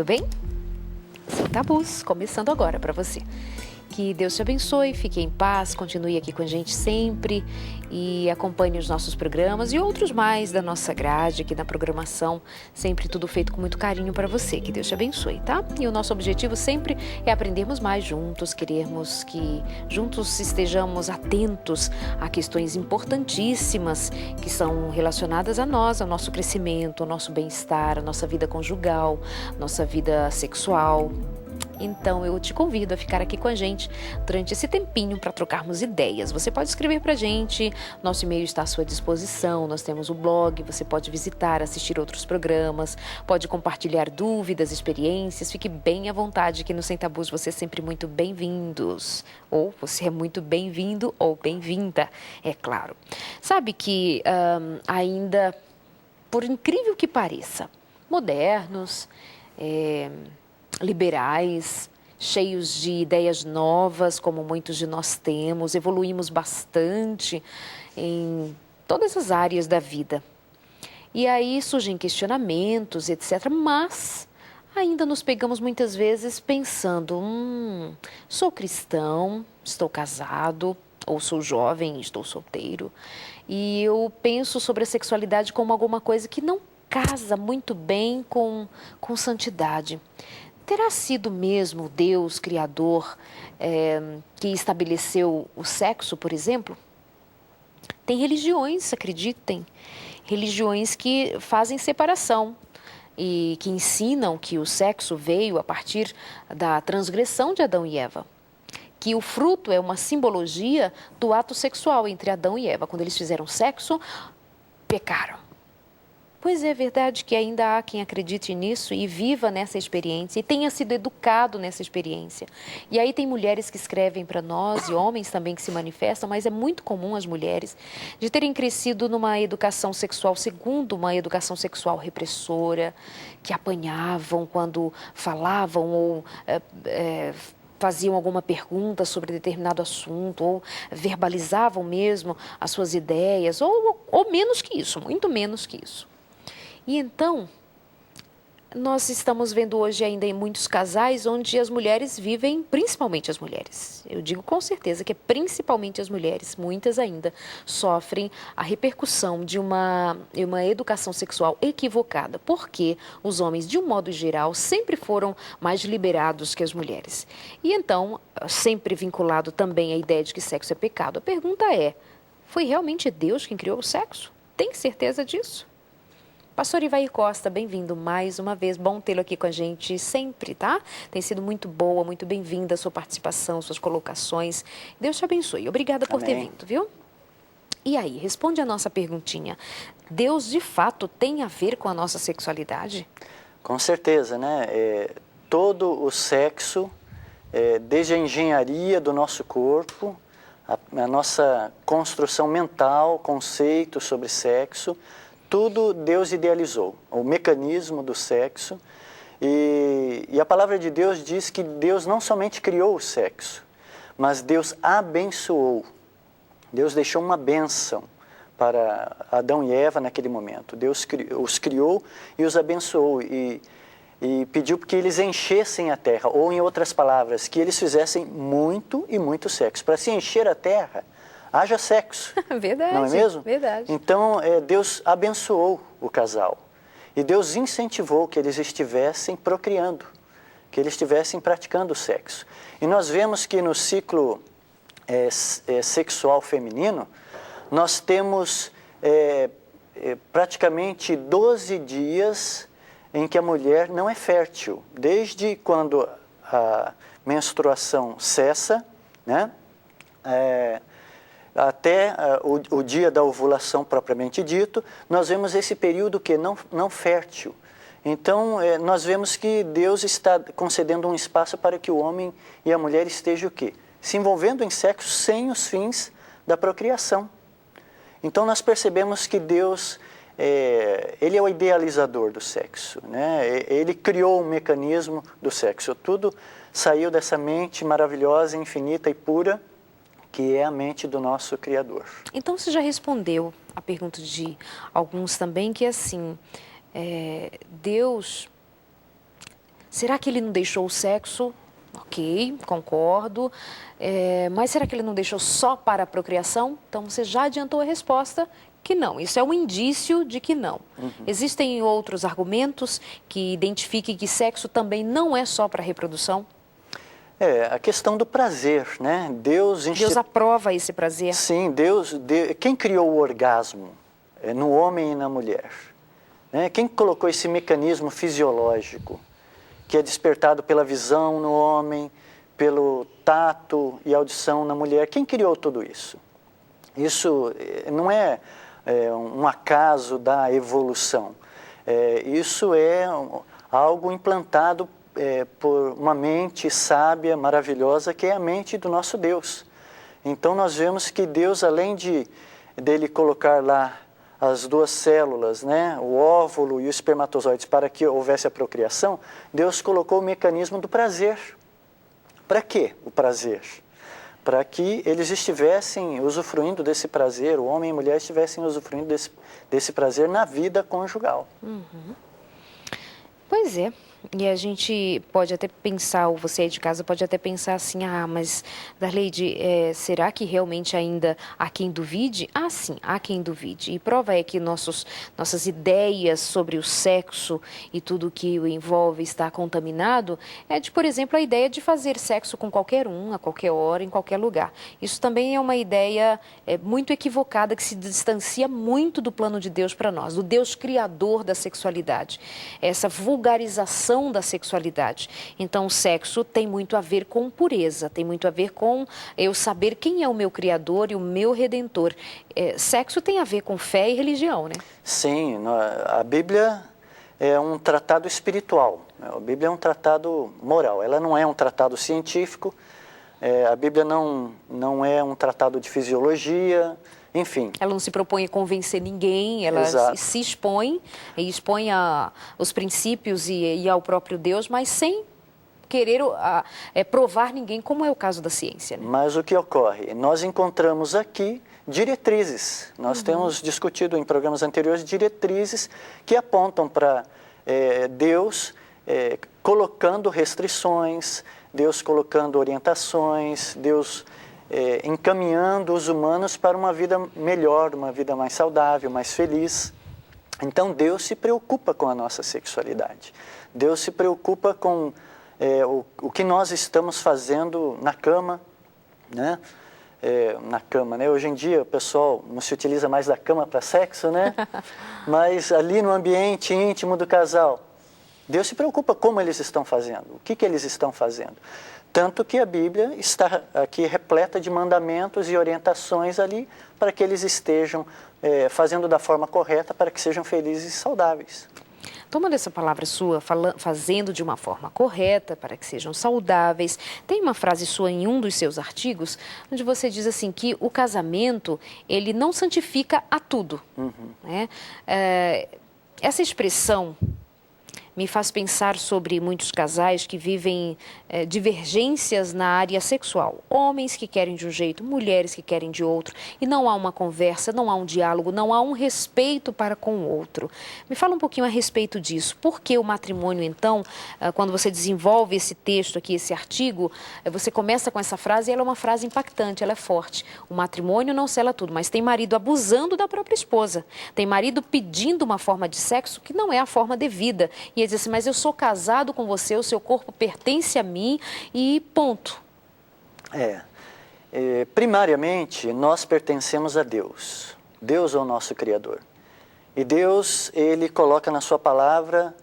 tudo bem? Sem tabus, começando agora para você. Que Deus te abençoe, fique em paz, continue aqui com a gente sempre e acompanhe os nossos programas e outros mais da nossa grade aqui na programação, sempre tudo feito com muito carinho para você. Que Deus te abençoe, tá? E o nosso objetivo sempre é aprendermos mais juntos, querermos que juntos estejamos atentos a questões importantíssimas que são relacionadas a nós, ao nosso crescimento, ao nosso bem-estar, à nossa vida conjugal, nossa vida sexual. Então eu te convido a ficar aqui com a gente durante esse tempinho para trocarmos ideias. Você pode escrever para a gente, nosso e-mail está à sua disposição, nós temos o blog, você pode visitar, assistir outros programas, pode compartilhar dúvidas, experiências, fique bem à vontade aqui no Sem Tabus, você é sempre muito bem-vindos. Ou você é muito bem-vindo ou bem-vinda, é claro. Sabe que ainda, por incrível que pareça, modernos, liberais, cheios de ideias novas, como muitos de nós temos, evoluímos bastante em todas as áreas da vida. E aí surgem questionamentos, etc., mas ainda nos pegamos muitas vezes pensando, sou cristão, estou casado, ou sou jovem, estou solteiro, e eu penso sobre a sexualidade como alguma coisa que não casa muito bem com santidade. Terá sido mesmo Deus, Criador, que estabeleceu o sexo, por exemplo? Tem religiões, acreditem, religiões que fazem separação e que ensinam que o sexo veio a partir da transgressão de Adão e Eva. Que o fruto é uma simbologia do ato sexual entre Adão e Eva. Quando eles fizeram sexo, pecaram. Pois é verdade que ainda há quem acredite nisso e viva nessa experiência e tenha sido educado nessa experiência. E aí tem mulheres que escrevem para nós e homens também que se manifestam, mas é muito comum as mulheres de terem crescido numa educação sexual, segundo uma educação sexual repressora, que apanhavam quando falavam ou faziam alguma pergunta sobre determinado assunto, ou verbalizavam mesmo as suas ideias, ou menos que isso, muito menos que isso. E então, nós estamos vendo hoje ainda em muitos casais onde as mulheres vivem, principalmente as mulheres, eu digo com certeza que é principalmente as mulheres, muitas ainda, sofrem a repercussão de uma educação sexual equivocada, porque os homens, de um modo geral, sempre foram mais liberados que as mulheres. E então, sempre vinculado também à ideia de que sexo é pecado. A pergunta é, foi realmente Deus quem criou o sexo? Tem certeza disso? Pastor Ivair Costa, bem-vindo mais uma vez, bom tê-lo aqui com a gente sempre, tá? Tem sido muito boa, muito bem-vinda a sua participação, suas colocações. Deus te abençoe. Obrigada por ter vindo, viu? E aí, responde a nossa perguntinha. Deus, de fato, tem a ver com a nossa sexualidade? Com certeza, né? Todo o sexo, desde a engenharia do nosso corpo, a nossa construção mental, conceito sobre sexo, tudo Deus idealizou, o mecanismo do sexo, e a palavra de Deus diz que Deus não somente criou o sexo, mas Deus abençoou. Deus deixou uma bênção para Adão e Eva naquele momento. Deus os criou e os abençoou e pediu que eles enchessem a terra, ou em outras palavras, que eles fizessem muito e muito sexo. Para se encher a terra, haja sexo. Verdade. Não é mesmo? Verdade. Então, Deus abençoou o casal. E Deus incentivou que eles estivessem procriando, que eles estivessem praticando o sexo. E nós vemos que no ciclo sexual feminino, nós temos praticamente 12 dias em que a mulher não é fértil. Desde quando a menstruação cessa, né? Até o dia da ovulação propriamente dito, nós vemos esse período que não fértil. Então, nós vemos que Deus está concedendo um espaço para que o homem e a mulher estejam o quê? Se envolvendo em sexo sem os fins da procriação. Então, nós percebemos que Deus, Ele é o idealizador do sexo, né? Ele criou o mecanismo do sexo. Tudo saiu dessa mente maravilhosa, infinita e pura, que é a mente do nosso Criador. Então, você já respondeu a pergunta de alguns também, que é assim, Deus Será que ele não deixou o sexo? Ok, concordo. Mas será que ele não deixou só para a procriação? Então você já adiantou a resposta que não. Isso é um indício de que não. Existem outros argumentos que identifiquem que sexo também não é só para a reprodução? A questão do prazer, né? Deus aprova esse prazer? Sim, quem criou o orgasmo no homem e na mulher? Né? Quem colocou esse mecanismo fisiológico que é despertado pela visão no homem, pelo tato e audição na mulher? Quem criou tudo isso? Isso não é um acaso da evolução. Isso é algo implantado por uma mente sábia, maravilhosa, que é a mente do nosso Deus. Então nós vemos que Deus, além dele colocar lá as duas células, né, o óvulo e o espermatozoide, para que houvesse a procriação, Deus colocou o mecanismo do prazer. Para quê o prazer? Para que eles estivessem usufruindo desse prazer, o homem e a mulher estivessem usufruindo desse prazer na vida conjugal. Pois é. E a gente pode até pensar, ou você aí de casa pode até pensar assim, mas Darleide, será que realmente ainda há quem duvide? Sim, há quem duvide. E prova é que nossas ideias sobre o sexo e tudo que o envolve está contaminado, por exemplo, a ideia de fazer sexo com qualquer um, a qualquer hora, em qualquer lugar. Isso também é uma ideia muito equivocada, que se distancia muito do plano de Deus para nós, do Deus criador da sexualidade. Essa vulgarização da sexualidade. Então, o sexo tem muito a ver com pureza, tem muito a ver com eu saber quem é o meu Criador e o meu Redentor. Sexo tem a ver com fé e religião, né? Sim, a Bíblia é um tratado espiritual, a Bíblia é um tratado moral, ela não é um tratado científico, a Bíblia não é um tratado de fisiologia, enfim. Ela não se propõe a convencer ninguém, ela se expõe e expõe os princípios e ao próprio Deus, mas sem querer provar ninguém, como é o caso da ciência. Né? Mas o que ocorre? Nós encontramos aqui diretrizes. Nós temos discutido em programas anteriores diretrizes que apontam para Deus colocando restrições, Deus colocando orientações, Deus encaminhando os humanos para uma vida melhor, uma vida mais saudável, mais feliz. Então Deus se preocupa com a nossa sexualidade. Deus se preocupa com o que nós estamos fazendo na cama, né? Hoje em dia o pessoal não se utiliza mais da cama para sexo, né? Mas ali no ambiente íntimo do casal, Deus se preocupa como eles estão fazendo, o que eles estão fazendo. Tanto que a Bíblia está aqui repleta de mandamentos e orientações ali para que eles estejam fazendo da forma correta para que sejam felizes e saudáveis. Tomando essa palavra sua, fazendo de uma forma correta para que sejam saudáveis, tem uma frase sua em um dos seus artigos, onde você diz assim que o casamento, ele não santifica a tudo. Né? Essa expressão me faz pensar sobre muitos casais que vivem divergências na área sexual. Homens que querem de um jeito, mulheres que querem de outro. E não há uma conversa, não há um diálogo, não há um respeito para com o outro. Me fala um pouquinho a respeito disso. Por que o matrimônio, então, quando você desenvolve esse texto aqui, esse artigo, você começa com essa frase e ela é uma frase impactante, ela é forte. O matrimônio não sela tudo, mas tem marido abusando da própria esposa. Tem marido pedindo uma forma de sexo que não é a forma devida. E ele diz assim, mas eu sou casado com você, o seu corpo pertence a mim e ponto. Primariamente, nós pertencemos a Deus. Deus é o nosso Criador. E Deus, Ele coloca na sua palavra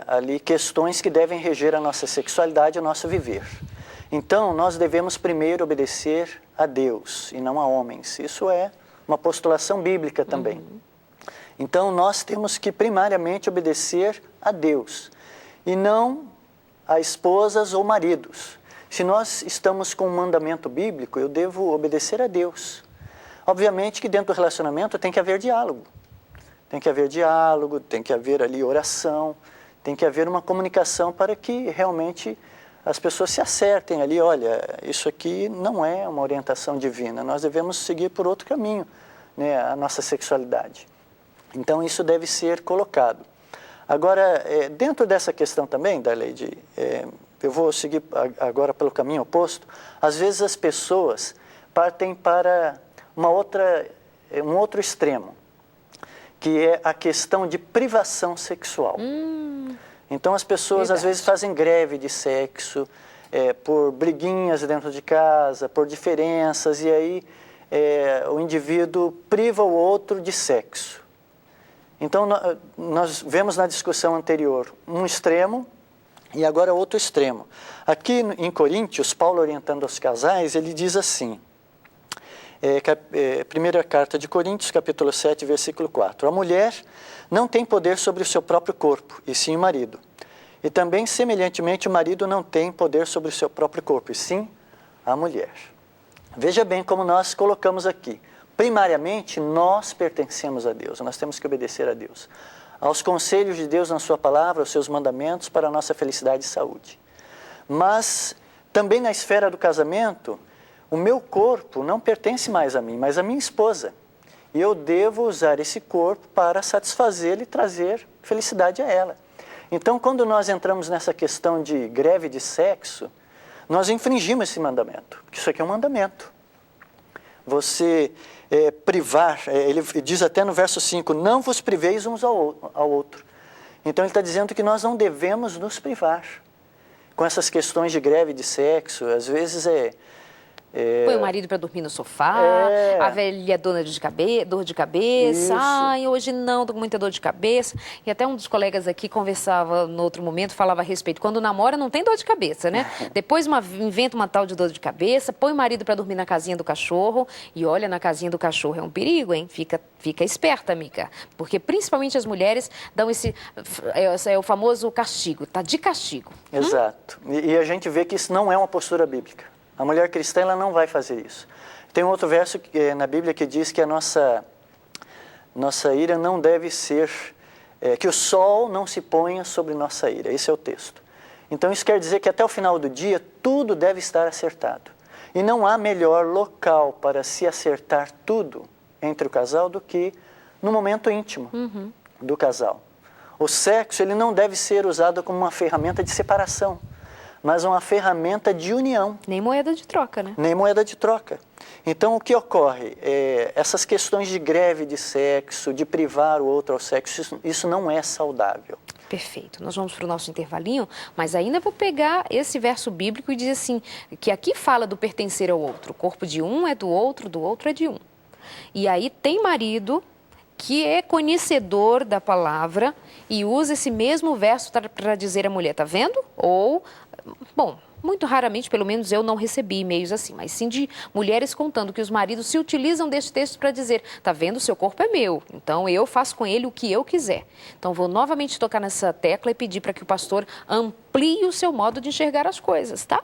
ali questões que devem reger a nossa sexualidade e o nosso viver. Então, nós devemos primeiro obedecer a Deus e não a homens. Isso é uma postulação bíblica também. Então, nós temos que primariamente obedecer a Deus e não a esposas ou maridos. Se nós estamos com um mandamento bíblico, eu devo obedecer a Deus. Obviamente que dentro do relacionamento tem que haver diálogo. Tem que haver diálogo, tem que haver ali oração, tem que haver uma comunicação para que realmente as pessoas se acertem ali. Olha, isso aqui não é uma orientação divina, nós devemos seguir por outro caminho, né, a nossa sexualidade. Então isso deve ser colocado. Agora, dentro dessa questão também, Darleide, eu vou seguir agora pelo caminho oposto. Às vezes as pessoas partem para um outro extremo, que é a questão de privação sexual. Então as pessoas às vezes fazem greve de sexo, por briguinhas dentro de casa, por diferenças, e aí o indivíduo priva o outro de sexo. Então nós vemos na discussão anterior um extremo e agora outro extremo. Aqui em Coríntios, Paulo orientando aos casais, ele diz assim, primeira carta de Coríntios, capítulo 7, versículo 4. A mulher não tem poder sobre o seu próprio corpo, e sim o marido. E também, semelhantemente, o marido não tem poder sobre o seu próprio corpo, e sim a mulher. Veja bem como nós colocamos aqui. Primariamente, nós pertencemos a Deus, nós temos que obedecer a Deus. Aos conselhos de Deus na sua palavra, aos seus mandamentos para a nossa felicidade e saúde. Mas, também na esfera do casamento, o meu corpo não pertence mais a mim, mas à minha esposa. E eu devo usar esse corpo para satisfazê-la e trazer felicidade a ela. Então, quando nós entramos nessa questão de greve de sexo, nós infringimos esse mandamento, porque isso aqui é um mandamento. Você privar, ele diz até no verso 5, não vos priveis uns ao outro. Então ele está dizendo que nós não devemos nos privar. Com essas questões de greve de sexo, às vezes põe o marido para dormir no sofá, a velha dor de cabeça, ai, hoje não, estou com muita dor de cabeça. E até um dos colegas aqui conversava no outro momento, falava a respeito, quando namora não tem dor de cabeça, né? Depois inventa uma tal de dor de cabeça, põe o marido para dormir na casinha do cachorro, e olha, na casinha do cachorro é um perigo, hein? Fica esperta, Mica, porque principalmente as mulheres dão esse o famoso castigo, tá de castigo. Exato, e a gente vê que isso não é uma postura bíblica. A mulher cristã ela não vai fazer isso. Tem um outro verso na Bíblia que diz que a nossa ira não deve ser, que o sol não se ponha sobre nossa ira. Esse é o texto. Então isso quer dizer que até o final do dia tudo deve estar acertado. E não há melhor local para se acertar tudo entre o casal do que no momento íntimo do casal. O sexo ele não deve ser usado como uma ferramenta de separação, mas uma ferramenta de união. Nem moeda de troca, né? Nem moeda de troca. Então, o que ocorre? Essas questões de greve de sexo, de privar o outro ao sexo, isso não é saudável. Perfeito. Nós vamos para o nosso intervalinho, mas ainda vou pegar esse verso bíblico e dizer assim, que aqui fala do pertencer ao outro. O corpo de um é do outro é de um. E aí tem marido que é conhecedor da palavra e usa esse mesmo verso para dizer à mulher, tá vendo? Ou, bom, muito raramente, pelo menos eu não recebi e-mails assim, mas sim de mulheres contando que os maridos se utilizam desse texto para dizer, tá vendo, seu corpo é meu, então eu faço com ele o que eu quiser. Então vou novamente tocar nessa tecla e pedir para que o pastor amplie o seu modo de enxergar as coisas, tá?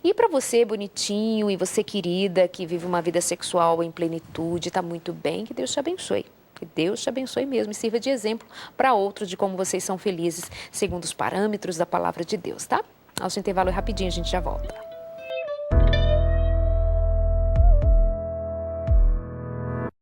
E para você, bonitinho, e você, querida, que vive uma vida sexual em plenitude, tá muito bem, que Deus te abençoe. Que Deus te abençoe mesmo e sirva de exemplo para outros de como vocês são felizes segundo os parâmetros da palavra de Deus, tá? Nosso intervalo é rapidinho, a gente já volta.